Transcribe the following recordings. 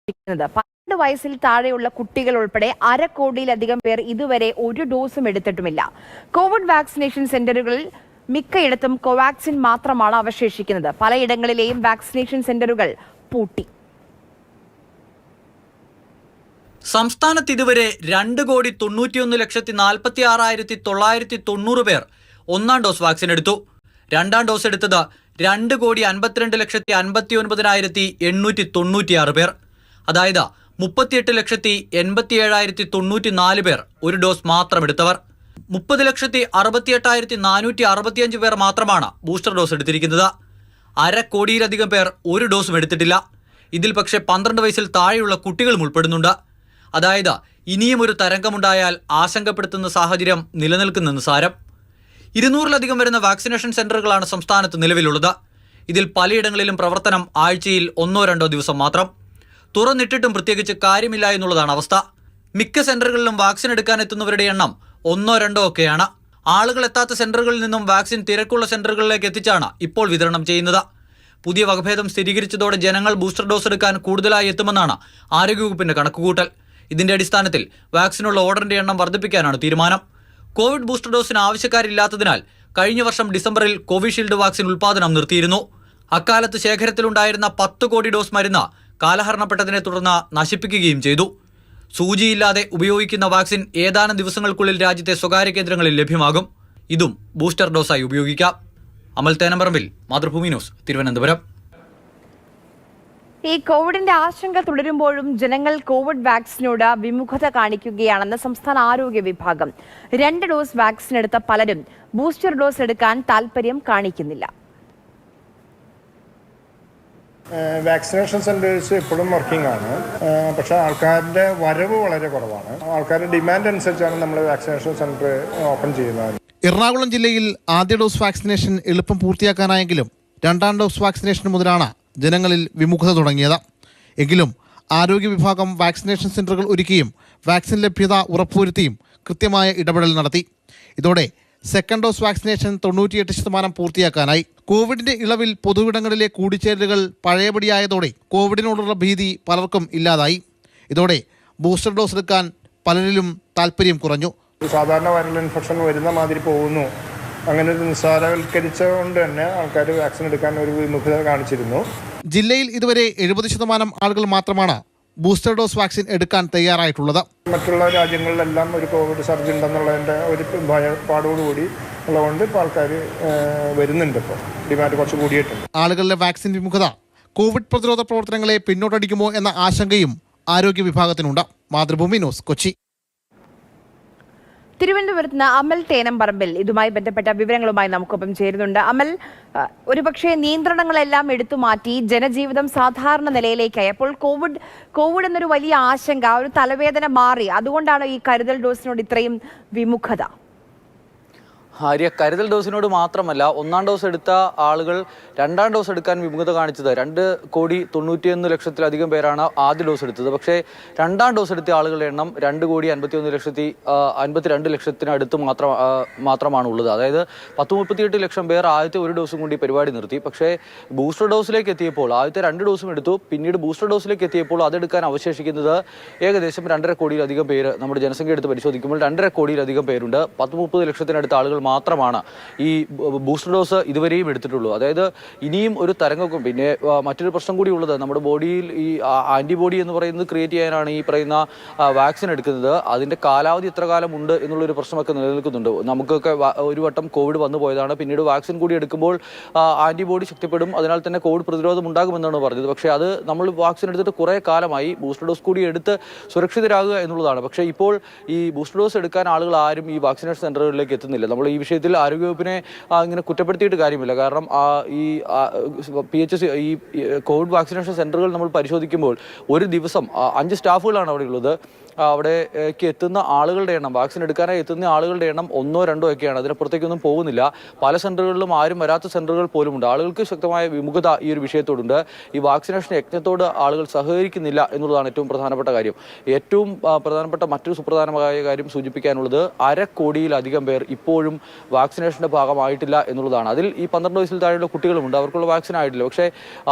12 വയസ്സിൽ താഴെയുള്ള കുട്ടികൾ ഉൾപ്പെടെ 1/2 കോടിയിലധികം പേർ ഇതുവരെ ഒരു ഡോസും എടുത്തിട്ടുമില്ല. കോവിഡ് വാക്സിനേഷൻ സെന്ററുകളിൽ മിക്കയിടത്തും കോവാക്സിൻ മാത്രമാണ് അവശേഷിക്കുന്നത്. പലയിടങ്ങളിലെയും വാക്സിനേഷൻ സെന്ററുകൾ പൂട്ടി. സംസ്ഥാനത്ത് ഇതുവരെ 2,91,46,990 പേർ ഒന്നാം ഡോസ് വാക്സിൻ എടുത്തു. രണ്ടാം ഡോസ് എടുത്തത് 2,52,59,896 പേർ. അതായത് 38,87,094 പേർ ഒരു ഡോസ് മാത്രം എടുത്തവർ. 30,68,465 പേർ മാത്രമാണ് ബൂസ്റ്റർ ഡോസ് എടുത്തിരിക്കുന്നത്. 1/2 കോടിയിലധികം പേർ ഒരു ഡോസും എടുത്തിട്ടില്ല. ഇതിൽ പക്ഷേ 12 വയസ്സിൽ താഴെയുള്ള കുട്ടികളും ഉൾപ്പെടുന്നുണ്ട്. അതായത് ഇനിയും ഒരു തരംഗമുണ്ടായാൽ ആശങ്കപ്പെടുത്തുന്ന സാഹചര്യം നിലനിൽക്കുന്നെന്ന് സാരം. 200-ലധികം വരുന്ന വാക്സിനേഷൻ സെന്ററുകളാണ് സംസ്ഥാനത്ത് നിലവിലുള്ളത്. ഇതിൽ പലയിടങ്ങളിലും പ്രവർത്തനം ആഴ്ചയിൽ 1-2 ദിവസം മാത്രം. തുറന്നിട്ടിട്ടും പ്രത്യേകിച്ച് കാര്യമില്ല എന്നുള്ളതാണ് അവസ്ഥ. മിക്ക സെന്ററുകളിലും വാക്സിൻ എടുക്കാൻ എത്തുന്നവരുടെ എണ്ണം 1-2 ഒക്കെയാണ്. ആളുകൾ എത്താത്ത സെന്ററുകളിൽ നിന്നും വാക്സിൻ തിരക്കുള്ള സെന്ററുകളിലേക്ക് എത്തിച്ചാണ് ഇപ്പോൾ വിതരണം ചെയ്യുന്നത്. പുതിയ വകഭേദം സ്ഥിരീകരിച്ചതോടെ ജനങ്ങൾ ബൂസ്റ്റർ ഡോസ് എടുക്കാൻ കൂടുതലായി എത്തുമെന്നാണ് ആരോഗ്യവകുപ്പിന്റെ കണക്കുകൂട്ടൽ. ഇതിന്റെ അടിസ്ഥാനത്തിൽ വാക്സിനുള്ള ഓർഡറിന്റെ എണ്ണം വർദ്ധിപ്പിക്കാനാണ് തീരുമാനം. കോവിഡ് ബൂസ്റ്റർ ഡോസിന് ആവശ്യക്കാരില്ലാത്തതിനാൽ കഴിഞ്ഞ വർഷം ഡിസംബറിൽ കോവിഷീൽഡ് വാക്സിൻ ഉൽപ്പാദനം നിർത്തിയിരുന്നു. അക്കാലത്ത് ശേഖരത്തിലുണ്ടായിരുന്ന 10 കോടി ഡോസ് മരുന്ന് കാലഹരണപ്പെട്ടതിനെ തുടർന്ന് നശിപ്പിക്കുകയും ചെയ്തു. സൂചിയില്ലാതെ ഉപയോഗിക്കുന്ന വാക്സിൻ ഏതാനും ദിവസങ്ങൾക്കുള്ളിൽ രാജ്യത്തെ സ്വകാര്യ കേന്ദ്രങ്ങളിൽ ലഭ്യമാകും. ഇതും ബൂസ്റ്റർ ഡോസായി ഉപയോഗിക്കാം. അമൽ തേനമ്പറമ്പിൽ, മാതൃഭൂമി ന്യൂസ്, തിരുവനന്തപുരം. ഈ കോവിഡിന്റെ ആശങ്ക തുടരുമ്പോഴും ജനങ്ങൾ കോവിഡ് വാക്സിനോട് വിമുഖത കാണിക്കുകയാണെന്ന് സംസ്ഥാന ആരോഗ്യ വിഭാഗം. 2 ഡോസ് വാക്സിൻ എടുത്ത പലരും ബൂസ്റ്റർ ഡോസ് എടുക്കാൻ താല്പര്യം കാണിക്കുന്നില്ല. വാക്സിനേഷൻ സെന്റേഴ്സ് ഇപ്പോഴും വർക്കിംഗ് ആണ്. പക്ഷേ ആൾക്കാരുടെ വരവ് വളരെ കുറവാണ്. ആൾക്കാരുടെ ഡിമാൻഡ് അനുസരിച്ചാണ് നമ്മൾ വാക്സിനേഷൻ സെന്റർ ഓപ്പൺ ചെയ്യുന്നത്. എറണാകുളം ജില്ലയിൽ ആദ്യ ഡോസ് വാക്സിനേഷൻ എളുപ്പം പൂർത്തിയാക്കാനായെങ്കിലും 2ാം ഡോസ് വാക്സിനേഷൻ മുതലാണ് ജനങ്ങളിൽ വിമുഖത തുടങ്ങിയത്. എങ്കിലും ആരോഗ്യ വിഭാഗം വാക്സിനേഷൻ സെന്ററുകൾ ഒരുക്കിയും വാക്സിൻ ലഭ്യത ഉറപ്പുവരുത്തിയും കൃത്യമായ ഇടപെടൽ നടത്തി. ഇതോടെ 2nd ഡോസ് വാക്സിനേഷൻ 98% പൂർത്തിയാക്കാനായി. കോവിഡിന്റെ ഇളവിൽ പൊതുവിടങ്ങളിലെ കൂടിച്ചേരലുകൾ പഴയപടിയായതോടെ കോവിഡിനോടുള്ള ഭീതി പലർക്കും ഇല്ലാതായി. ഇതോടെ ബൂസ്റ്റർ ഡോസ് എടുക്കാൻ പലരിലും താല്പര്യം കുറഞ്ഞു. സാധാരണ വൈറൽ ഇൻഫെക്ഷൻ വരുന്ന മാതിരി പോകുന്നു, അങ്ങനെ ഒരു നിസ്സാരവൽക്കരിച്ചുകൊണ്ട് തന്നെ ആൾക്കാർ വാക്സിൻ എടുക്കാൻ ഒരു വിമുഖത കാണിച്ചിരുന്നു. ജില്ലയിൽ ഇതുവരെ 70% ആളുകൾ മാത്രമാണ് ബൂസ്റ്റർ ഡോസ് വാക്സിൻ എടുക്കാൻ തയ്യാറായിട്ടുള്ളത്. മറ്റുള്ള രാജ്യങ്ങളിലെല്ലാം ഒരു കോവിഡ് സർജ് ഉണ്ടെന്നുള്ളതിൻ്റെ ഒരു ഭയപ്പാടോടുകൂടി ഉള്ളതുകൊണ്ട് ഇപ്പോൾ ആൾക്കാർ വരുന്നുണ്ട്. ഇപ്പോൾ ഡിമാൻഡ് കുറച്ച് കൂടിയിട്ടുണ്ട്. ആളുകളിലെ വാക്സിൻ വിമുഖത കോവിഡ് പ്രതിരോധ പ്രവർത്തനങ്ങളെ പിന്നോട്ടടിക്കുമോ എന്ന ആശങ്കയും ആരോഗ്യ വിഭാഗത്തിനുണ്ട്. മാതൃഭൂമി ന്യൂസ്, കൊച്ചി. തിരുവനന്തപുരത്ത് നിന്ന് അമൽ തേനമ്പറമ്പിൽ ഇതുമായി ബന്ധപ്പെട്ട വിവരങ്ങളുമായി നമുക്കൊപ്പം ചേരുന്നുണ്ട്. അമൽ, ഒരുപക്ഷെ നിയന്ത്രണങ്ങളെല്ലാം എടുത്തു മാറ്റി ജനജീവിതം സാധാരണ നിലയിലേക്കായി. അപ്പോൾ കോവിഡ് എന്നൊരു വലിയ ആശങ്ക, ഒരു തലവേദന മാറി. അതുകൊണ്ടാണ് ഈ കരുതൽ ഡോസിനോട് ഇത്രയും വിമുഖത? ആര്യ, കരുതൽ ഡോസിനോട് മാത്രമല്ല, 1ാം ഡോസ് എടുത്ത ആളുകൾ 2ാം ഡോസ് എടുക്കാൻ വിമുഖത കാണിച്ചത്. 2,91,00,000-ലധികം പേരാണ് ആദ്യ ഡോസ് എടുത്തത്. പക്ഷേ 2ാം ഡോസ് എടുത്ത ആളുകളുടെ എണ്ണം 2,51,52,00,000-അടുത്ത് മാത്രമാണ് ഉള്ളത്. അതായത് 10-38 ലക്ഷം പേർ ആദ്യത്തെ ഒരു ഡോസും കൊണ്ട് ഈ പരിപാടി നിർത്തി. പക്ഷേ ബൂസ്റ്റർ ഡോസിലേക്ക് എത്തിയപ്പോൾ ആദ്യത്തെ 2 ഡോസും എടുത്തു. പിന്നീട് ബൂസ്റ്റർ ഡോസിലേക്ക് എത്തിയപ്പോൾ അതെടുക്കാൻ അവശേഷിക്കുന്നത് ഏകദേശം 2.5 കോടിയിലധികം പേര്. നമ്മുടെ ജനസംഖ്യ എടുത്ത് പരിശോധിക്കുമ്പോൾ 2.5 കോടിയിലധികം പേരുണ്ട്. 10-30 ലക്ഷത്തിനടുത്ത ആളുകൾ മാത്രമാണ് ഈ ബൂസ്റ്റർ ഡോസ് ഇതുവരെയും എടുത്തിട്ടുള്ളൂ. അതായത് ഇനിയും ഒരു തരംഗം. പിന്നെ മറ്റൊരു പ്രശ്നം കൂടി ഉള്ളത്, നമ്മുടെ ബോഡിയിൽ ഈ ആന്റിബോഡി എന്ന് പറയുന്നത് ക്രിയേറ്റ് ചെയ്യാനാണ് ഈ പറയുന്ന വാക്സിൻ എടുക്കുന്നത്. അതിൻ്റെ കാലാവധി എത്ര കാലം ഉണ്ട് എന്നുള്ളൊരു പ്രശ്നമൊക്കെ നിലനിൽക്കുന്നുണ്ട്. നമുക്കൊക്കെ ഒരു വട്ടം കോവിഡ് വന്നു പോയതാണ്. പിന്നീട് വാക്സിൻ കൂടി എടുക്കുമ്പോൾ ആന്റിബോഡി ശക്തിപ്പെടും, അതിനാൽ തന്നെ കോവിഡ് പ്രതിരോധം ഉണ്ടാകുമെന്നാണ് പറഞ്ഞത്. പക്ഷേ അത് നമ്മൾ വാക്സിൻ എടുത്തിട്ട് കുറേ കാലമായി. ബൂസ്റ്റർ ഡോസ് കൂടി എടുത്ത് സുരക്ഷിതരാകുക എന്നുള്ളതാണ്. പക്ഷേ ഇപ്പോൾ ഈ ബൂസ്റ്റർ ഡോസ് എടുക്കാൻ ആളുകൾ ആരും ഈ വാക്സിനേഷൻ സെൻ്ററുകളിലേക്ക് എത്തുന്നില്ല. നമ്മൾ ഈ വിഷയത്തിൽ ആരോഗ്യവകുപ്പിനെ ഇങ്ങനെ കുറ്റപ്പെടുത്തിയിട്ട് കാര്യമില്ല. കാരണം ഈ PHC ഈ കോവിഡ് വാക്സിനേഷൻ സെൻ്ററുകൾ നമ്മൾ പരിശോധിക്കുമ്പോൾ ഒരു ദിവസം 5 സ്റ്റാഫുകളാണ് അവിടെ ഉള്ളത്. അവിടേക്ക് എത്തുന്ന ആളുകളുടെ എണ്ണം, വാക്സിൻ എടുക്കാനായി എത്തുന്ന ആളുകളുടെ എണ്ണം 1 or 2 ഒക്കെയാണ്. അതിനപ്പുറത്തേക്കൊന്നും പോകുന്നില്ല. പല സെന്ററുകളിലും ആരും വരാത്ത സെന്ററുകൾ പോലുമുണ്ട്. ആളുകൾക്ക് ശക്തമായ വിമുഖത ഈ ഒരു വിഷയത്തോടുണ്ട്. ഈ വാക്സിനേഷൻ യജ്ഞത്തോട് ആളുകൾ സഹകരിക്കുന്നില്ല എന്നുള്ളതാണ് ഏറ്റവും പ്രധാനപ്പെട്ട കാര്യം. ഏറ്റവും പ്രധാനപ്പെട്ട മറ്റൊരു സുപ്രധാനമായ കാര്യം സൂചിപ്പിക്കാനുള്ളത് 1/2 കോടിയിലധികം പേർ ഇപ്പോഴും വാക്സിനേഷന്റെ ഭാഗമായിട്ടില്ല എന്നുള്ളതാണ്. അതിൽ ഈ 12 വയസ്സിൽ താഴെയുള്ള കുട്ടികളുമുണ്ട്, അവർക്കുള്ള വാക്സിൻ ആയിട്ടില്ല. പക്ഷേ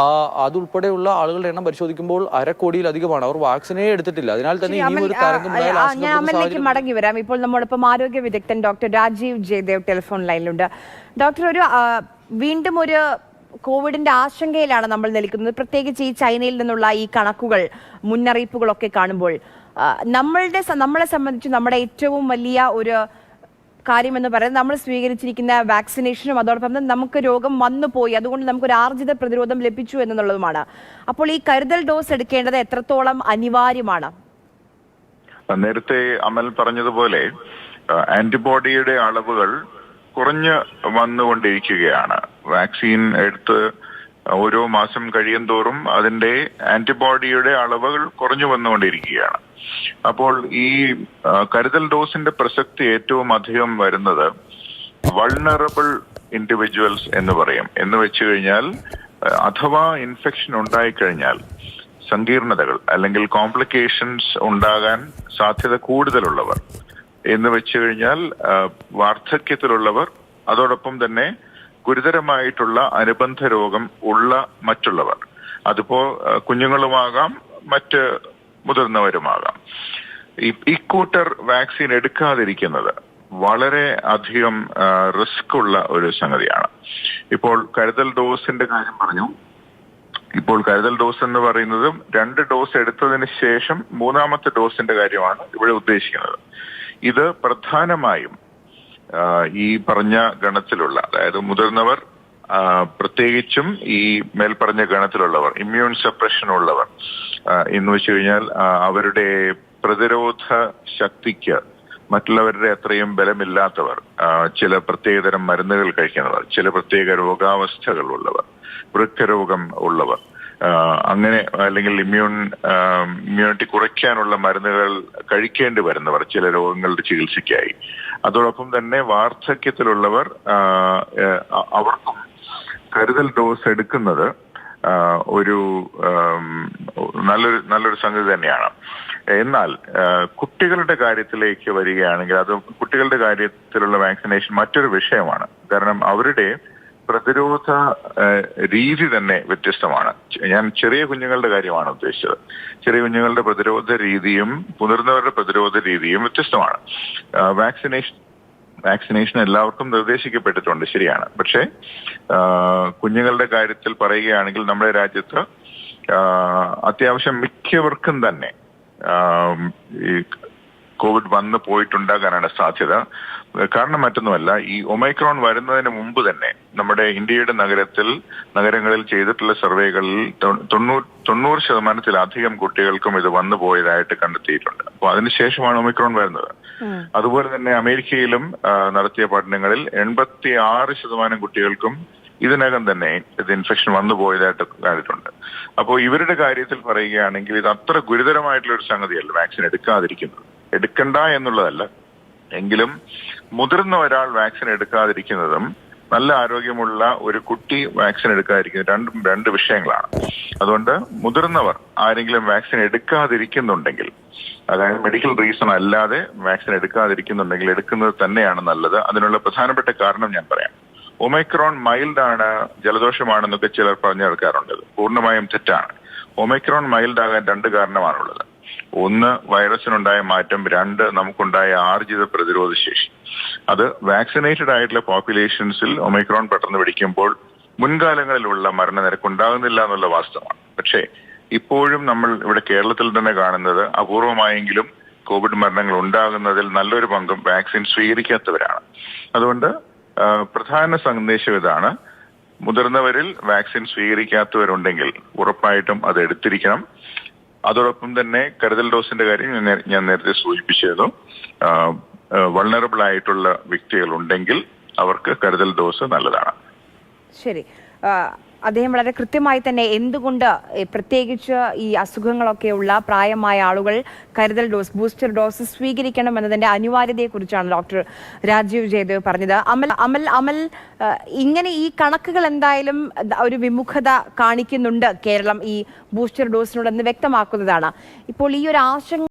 അതുൾപ്പെടെയുള്ള ആളുകളുടെ എണ്ണം പരിശോധിക്കുമ്പോൾ 1/2 കോടിയിലധികമാണ്. അവർ വാക്സിനേ എടുത്തിട്ടില്ല. അതിനാൽ തന്നെ ഇനിയും ഒരു ഞാൻ അമ്മയിലേക്ക് മടങ്ങി വരാം. ഇപ്പോൾ നമ്മോടൊപ്പം ആരോഗ്യ വിദഗ്ധൻ ഡോക്ടർ രാജീവ് ജയദേവ് ടെലിഫോൺ ലൈനിലുണ്ട്. ഡോക്ടർ, വീണ്ടും ഒരു കോവിഡിന്റെ ആശങ്കയിലാണ് നമ്മൾ നിൽക്കുന്നത്. പ്രത്യേകിച്ച് ഈ ചൈനയിൽ നിന്നുള്ള ഈ കണക്കുകൾ, മുന്നറിയിപ്പുകളൊക്കെ കാണുമ്പോൾ നമ്മളെ സംബന്ധിച്ച് നമ്മുടെ ഏറ്റവും വലിയ ഒരു കാര്യമെന്ന് പറയുന്നത് നമ്മൾ സ്വീകരിച്ചിരിക്കുന്ന വാക്സിനേഷനും അതോടൊപ്പം തന്നെ നമുക്ക് രോഗം വന്നുപോയി, അതുകൊണ്ട് നമുക്കൊരു ആർജിത പ്രതിരോധം ലഭിച്ചു എന്നുള്ളതുമാണ്. അപ്പോൾ ഈ കരുതൽ ഡോസ് എടുക്കേണ്ടത് എത്രത്തോളം അനിവാര്യമാണ്? നേരത്തെ അമൽ പറഞ്ഞതുപോലെ ആന്റിബോഡിയുടെ അളവുകൾ കുറഞ്ഞു വന്നുകൊണ്ടിരിക്കുകയാണ്. വാക്സിൻ എടുത്ത് ഓരോ മാസം കഴിയും തോറും അതിന്റെ ആന്റിബോഡിയുടെ അളവുകൾ കുറഞ്ഞു വന്നുകൊണ്ടിരിക്കുകയാണ്. അപ്പോൾ ഈ കരുതൽ ഡോസിന്റെ പ്രസക്തി ഏറ്റവും അധികം വരുന്നത് വൾണറബിൾ ഇൻഡിവിജ്വൽസ് എന്ന് പറയും. എന്ന് വെച്ചു കഴിഞ്ഞാൽ അഥവാ ഇൻഫെക്ഷൻ ഉണ്ടായിക്കഴിഞ്ഞാൽ സങ്കീർണതകൾ അല്ലെങ്കിൽ കോംപ്ലിക്കേഷൻസ് ഉണ്ടാകാൻ സാധ്യത കൂടുതലുള്ളവർ, എന്ന് വെച്ചു കഴിഞ്ഞാൽ വാർദ്ധക്യത്തിലുള്ളവർ, അതോടൊപ്പം തന്നെ ഗുരുതരമായിട്ടുള്ള അനുബന്ധ രോഗം ഉള്ള മറ്റുള്ളവർ, അതിപ്പോ കുഞ്ഞുങ്ങളുമാകാം മറ്റ് മുതിർന്നവരുമാകാം. ഈ കൂട്ടർ വാക്സിൻ എടുക്കാതിരിക്കുന്നത് വളരെ അധികം റിസ്ക് ഉള്ള ഒരു സംഗതിയാണ്. ഇപ്പോൾ കരുതൽ ഡോസിന്റെ കാര്യം പറഞ്ഞു. ഇപ്പോൾ കരുതൽ ഡോസ് എന്ന് പറയുന്നത് 2 ഡോസ് എടുത്തതിന് ശേഷം 3ാമത്തെ ഡോസിന്റെ കാര്യമാണ് ഇവിടെ ഉദ്ദേശിക്കുന്നത്. ഇത് പ്രധാനമായും ഈ പറഞ്ഞ ഗണത്തിലുള്ള, അതായത് മുതിർന്നവർ, പ്രത്യേകിച്ചും ഈ മേൽപ്പറഞ്ഞ ഗണത്തിലുള്ളവർ, ഇമ്മ്യൂൺ സപ്രഷൻ ഉള്ളവർ, എന്ന് വെച്ച് കഴിഞ്ഞാൽ അവരുടെ പ്രതിരോധ ശക്തിക്ക് മറ്റുള്ളവരുടെ അത്രയും ബലമില്ലാത്തവർ, ചില പ്രത്യേകതരം മരുന്നുകൾ കഴിക്കുന്നവർ, ചില പ്രത്യേക രോഗാവസ്ഥകൾ ഉള്ളവർ, വൃക്കരോഗം ഉള്ളവർ, അങ്ങനെ അല്ലെങ്കിൽ ഇമ്മ്യൂണിറ്റി കുറയ്ക്കാനുള്ള മരുന്നുകൾ കഴിക്കേണ്ടി വരുന്നവർ ചില രോഗങ്ങളുടെ ചികിത്സയ്ക്കായി, അതോടൊപ്പം തന്നെ വാർദ്ധക്യത്തിലുള്ളവർ, അവർക്കും കരുതൽ ഡോസ് എടുക്കുന്നത് ഒരു നല്ലൊരു സംഗതി തന്നെയാണ്. എന്നാൽ കുട്ടികളുടെ കാര്യത്തിലേക്ക് വരികയാണെങ്കിൽ അത് കുട്ടികളുടെ കാര്യത്തിലുള്ള വാക്സിനേഷൻ മറ്റൊരു വിഷയമാണ്. കാരണം അവരുടെ പ്രതിരോധ രീതി തന്നെ വ്യത്യസ്തമാണ്. ഞാൻ ചെറിയ കുഞ്ഞുങ്ങളുടെ കാര്യമാണ് ഉദ്ദേശിച്ചത്. ചെറിയ കുഞ്ഞുങ്ങളുടെ പ്രതിരോധ രീതിയും മുതിർന്നവരുടെ പ്രതിരോധ രീതിയും വ്യത്യസ്തമാണ്. വാക്സിനേഷൻ എല്ലാവർക്കും നിർദ്ദേശിക്കപ്പെട്ടിട്ടുണ്ട്, ശരിയാണ്. പക്ഷേ കുഞ്ഞുങ്ങളുടെ കാര്യത്തിൽ പറയുകയാണെങ്കിൽ നമ്മുടെ രാജ്യത്ത് അത്യാവശ്യം മിക്കവർക്കും തന്നെ ഈ കോവിഡ് വന്നു പോയിട്ടുണ്ടാകാനാണ് സാധ്യത. കാരണം മറ്റൊന്നുമല്ല, ഈ ഒമൈക്രോൺ വരുന്നതിന് മുമ്പ് തന്നെ നമ്മുടെ ഇന്ത്യയുടെ നഗരങ്ങളിൽ ചെയ്തിട്ടുള്ള സർവേകളിൽ 90% കുട്ടികൾക്കും ഇത് വന്നു പോയതായിട്ട് കണ്ടെത്തിയിട്ടുണ്ട്. അപ്പോൾ അതിനുശേഷമാണ് ഒമൈക്രോൺ വരുന്നത്. അതുപോലെ തന്നെ അമേരിക്കയിലും നടത്തിയ പഠനങ്ങളിൽ 86% കുട്ടികൾക്കും ഇതിനകം തന്നെ ഇത് ഇൻഫെക്ഷൻ വന്നു പോയതായിട്ട് കണ്ടിട്ടുണ്ട്. അപ്പോൾ ഇവരുടെ കാര്യത്തിൽ പറയുകയാണെങ്കിൽ ഇത് അത്ര ഗുരുതരമായിട്ടുള്ള ഒരു സംഗതിയല്ല വാക്സിൻ എടുക്കാതിരിക്കുന്നത്. എടുക്കണ്ട എന്നുള്ളതല്ല, എങ്കിലും മുതിർന്ന ഒരാൾ വാക്സിൻ എടുക്കാതിരിക്കുന്നതും നല്ല ആരോഗ്യമുള്ള ഒരു കുട്ടി വാക്സിൻ എടുക്കാതിരിക്കുന്നത് രണ്ട് വിഷയങ്ങളാണ്. അതുകൊണ്ട് മുതിർന്നവർ ആരെങ്കിലും വാക്സിൻ എടുക്കാതിരിക്കുന്നുണ്ടെങ്കിൽ, അതായത് മെഡിക്കൽ റീസൺ അല്ലാതെ വാക്സിൻ എടുക്കാതിരിക്കുന്നുണ്ടെങ്കിൽ എടുക്കുന്നത് തന്നെയാണ് നല്ലത്. അതിനുള്ള പ്രധാനപ്പെട്ട കാരണം ഞാൻ പറയാം. ഒമൈക്രോൺ മൈൽഡാണ്, ജലദോഷമാണെന്നൊക്കെ ചിലർ പറഞ്ഞു കേൾക്കാറുണ്ട്. പൂർണ്ണമായും തെറ്റാണ്. ഒമൈക്രോൺ മൈൽഡ് ആകാൻ 2 കാരണമാണുള്ളത്. 1, വൈറസിനുണ്ടായ മാറ്റം, 2, നമുക്കുണ്ടായ ആർജിത പ്രതിരോധ ശേഷി. അത് വാക്സിനേറ്റഡ് ആയിട്ടുള്ള പോപ്പുലേഷൻസിൽ ഒമൈക്രോൺ പെട്ടെന്ന് പിടിക്കുമ്പോൾ മുൻകാലങ്ങളിലുള്ള മരണനിരക്ക് ഉണ്ടാകുന്നില്ല എന്നുള്ള വാസ്തവമാണ്. പക്ഷേ ഇപ്പോഴും നമ്മൾ ഇവിടെ കേരളത്തിൽ തന്നെ കാണുന്നത് അപൂർവമായെങ്കിലും കോവിഡ് മരണങ്ങൾ ഉണ്ടാകുന്നതിൽ നല്ലൊരു പങ്കും വാക്സിൻ സ്വീകരിക്കാത്തവരാണ്. അതുകൊണ്ട് പ്രധാന സന്ദേശം ഇതാണ്: മുതിർന്നവരിൽ വാക്സിൻ സ്വീകരിക്കാത്തവരുണ്ടെങ്കിൽ ഉറപ്പായിട്ടും അത് എടുത്തിരിക്കണം. അതോടൊപ്പം തന്നെ കരുതൽ ഡോസിന്റെ കാര്യം ഞാൻ നേരത്തെ സൂചിപ്പിച്ചിരുന്നു. വൾണറബിൾ ആയിട്ടുള്ള വ്യക്തികൾ ഉണ്ടെങ്കിൽ അവർക്ക് കരുതൽ ഡോസ് നല്ലതാണ്. ശരി. അദ്ദേഹം വളരെ കൃത്യമായി തന്നെ എന്തുകൊണ്ട് പ്രത്യേകിച്ച് ഈ അസുഖങ്ങളൊക്കെയുള്ള പ്രായമായ ആളുകൾ കരുതൽ ഡോസ് ബൂസ്റ്റർ ഡോസ് സ്വീകരിക്കണം എന്നതിന്റെ അനിവാര്യതയെക്കുറിച്ചാണ് ഡോക്ടർ രാജീവ് ജയദേവ് പറഞ്ഞത്. അമൽ ഇങ്ങനെ ഈ കണക്കുകൾ എന്തായാലും ഒരു വിമുഖത കാണിക്കുന്നുണ്ട് കേരളം ഈ ബൂസ്റ്റർ ഡോസിനോട് എന്ന് വ്യക്തമാക്കുന്നതാണ്. ഇപ്പോൾ ഈ ഒരു ആശങ്ക